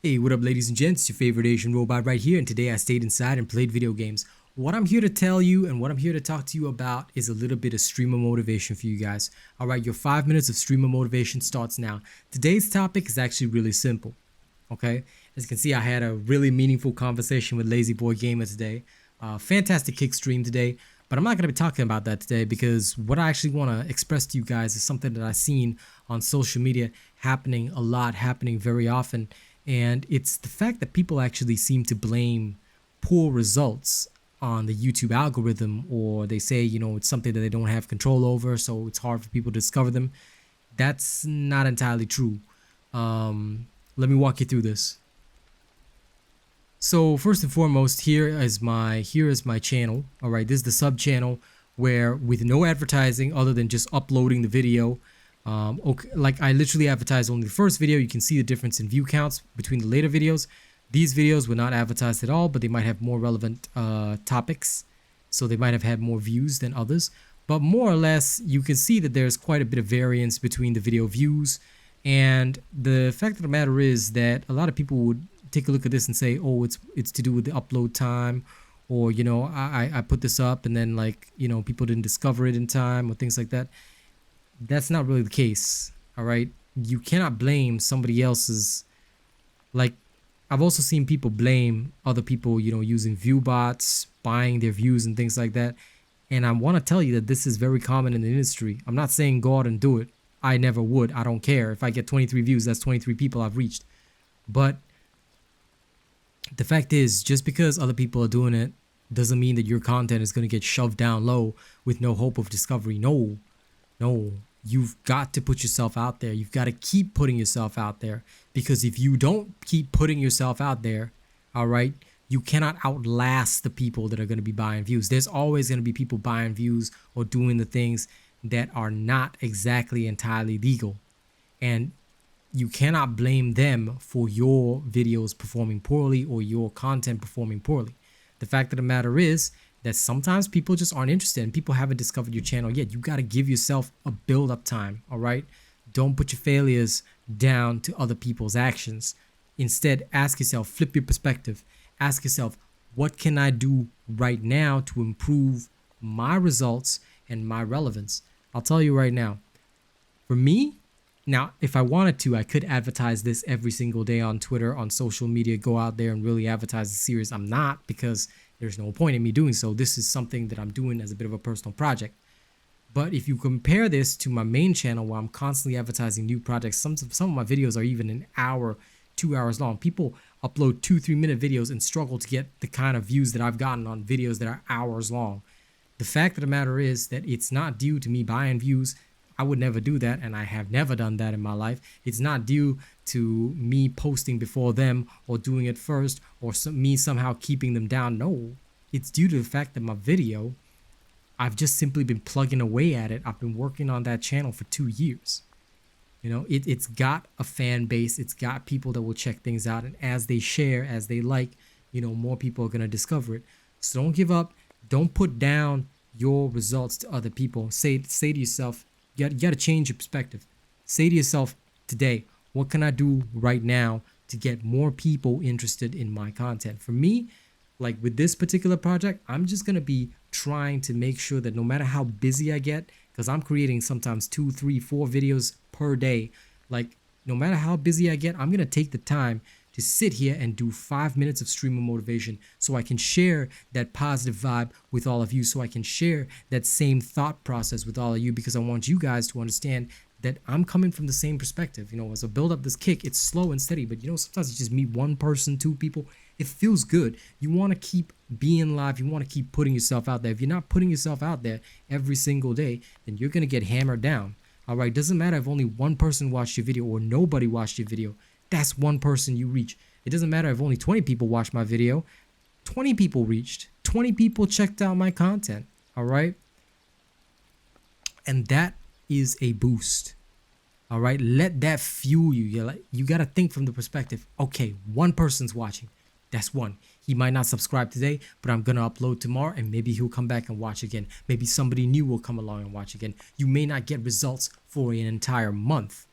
Hey, what up ladies and gents, it's your favorite Asian robot right here, and today I stayed inside and played video games. What I'm here to tell you and what I'm here to talk to you about is a little bit of streamer motivation for you guys. Alright, your 5 minutes of streamer motivation starts now. Today's topic is actually really simple, okay? As you can see, I had a really meaningful conversation with Lazy Boy Gamer today. Fantastic kick stream today, but I'm not going to be talking about that today because what I actually want to express to you guys is something that I've seen on social media happening a lot, happening very often. And it's the fact that people actually seem to blame poor results on the YouTube algorithm, or they say, it's something that they don't have control over, so it's hard for people to discover them. That's not entirely true. Let me walk you through this. So first and foremost, here is my channel. All right, this is the sub channel where, with no advertising other than just uploading the video. Okay, like I literally advertised only the first video. You can see the difference in view counts between the later videos. These videos were not advertised at all, but they might have more relevant topics, so they might have had more views than others. But more or less, you can see that there's quite a bit of variance between the video views. And the fact of the matter is that a lot of people would take a look at this and say, oh, it's to do with the upload time, or I put this up and then people didn't discover it in time, or things like that. That's not really the case. All right, you cannot blame somebody else's. Like, I've also seen people blame other people, using view bots, buying their views and things like that. And I want to tell you that this is very common in the industry. I'm not saying go out and do it. I never would. I don't care. If I get 23 views, that's 23 people I've reached. But the fact is, just because other people are doing it doesn't mean that your content is going to get shoved down low with no hope of discovery. No. You've got to put yourself out there. You've got to keep putting yourself out there, because if you don't keep putting yourself out there, all right, you cannot outlast the people that are going to be buying views. There's always going to be people buying views or doing the things that are not exactly entirely legal. And you cannot blame them for your videos performing poorly or your content performing poorly. The fact of the matter is that sometimes people just aren't interested and people haven't discovered your channel yet. You got to give yourself a build-up time, all right? Don't put your failures down to other people's actions. Instead, ask yourself, flip your perspective. Ask yourself, what can I do right now to improve my results and my relevance? I'll tell you right now, for me, now, if I wanted to, I could advertise this every single day on Twitter, on social media, go out there and really advertise the series. I'm not, because there's no point in me doing so. This is something that I'm doing as a bit of a personal project. But if you compare this to my main channel, where I'm constantly advertising new projects, some of my videos are even an hour, 2 hours long. People upload 2-3 minute videos and struggle to get the kind of views that I've gotten on videos that are hours long. The fact of the matter is that it's not due to me buying views. I would never do that, and I have never done that in my life. It's not due to me posting before them or doing it first, or me somehow keeping them down. No, it's due to the fact that my video, I've just simply been plugging away at it. I've been working on that channel for 2 years. It's got a fan base. It's got people that will check things out, and as they share, as they like, more people are going to discover it. So don't give up. Don't put down your results to other people. Say to yourself, you got to change your perspective. Say to yourself today, what can I do right now to get more people interested in my content? For me, like with this particular project, I'm just going to be trying to make sure that no matter how busy I get, because I'm creating sometimes 2, 3, 4 videos per day, like no matter how busy I get, I'm going to take the time to sit here and do 5 minutes of streamer motivation, so I can share that positive vibe with all of you, so I can share that same thought process with all of you, because I want you guys to understand that I'm coming from the same perspective. As I build up this kick, it's slow and steady, but sometimes you just meet one person, 2 people, it feels good. You want to keep being live. You want to keep putting yourself out there. If you're not putting yourself out there every single day, then you're going to get hammered down. All right, doesn't matter if only one person watched your video or nobody watched your video. That's one person you reach. It doesn't matter if only 20 people watched my video. 20 people reached. 20 people checked out my content. All right. And that is a boost. All right. Let that fuel you. You got to think from the perspective. Okay, one person's watching. That's one. He might not subscribe today, but I'm going to upload tomorrow, and maybe he'll come back and watch again. Maybe somebody new will come along and watch again. You may not get results for an entire month,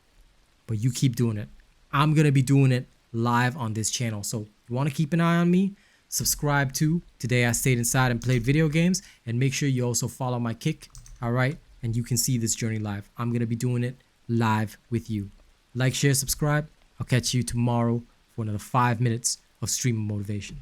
but you keep doing it. I'm going to be doing it live on this channel. So if you want to keep an eye on me, subscribe to Today I Stayed Inside and Played Video Games, and make sure you also follow my Kick, all right? And you can see this journey live. I'm going to be doing it live with you. Like, share, subscribe. I'll catch you tomorrow for another 5 minutes of streamer motivation.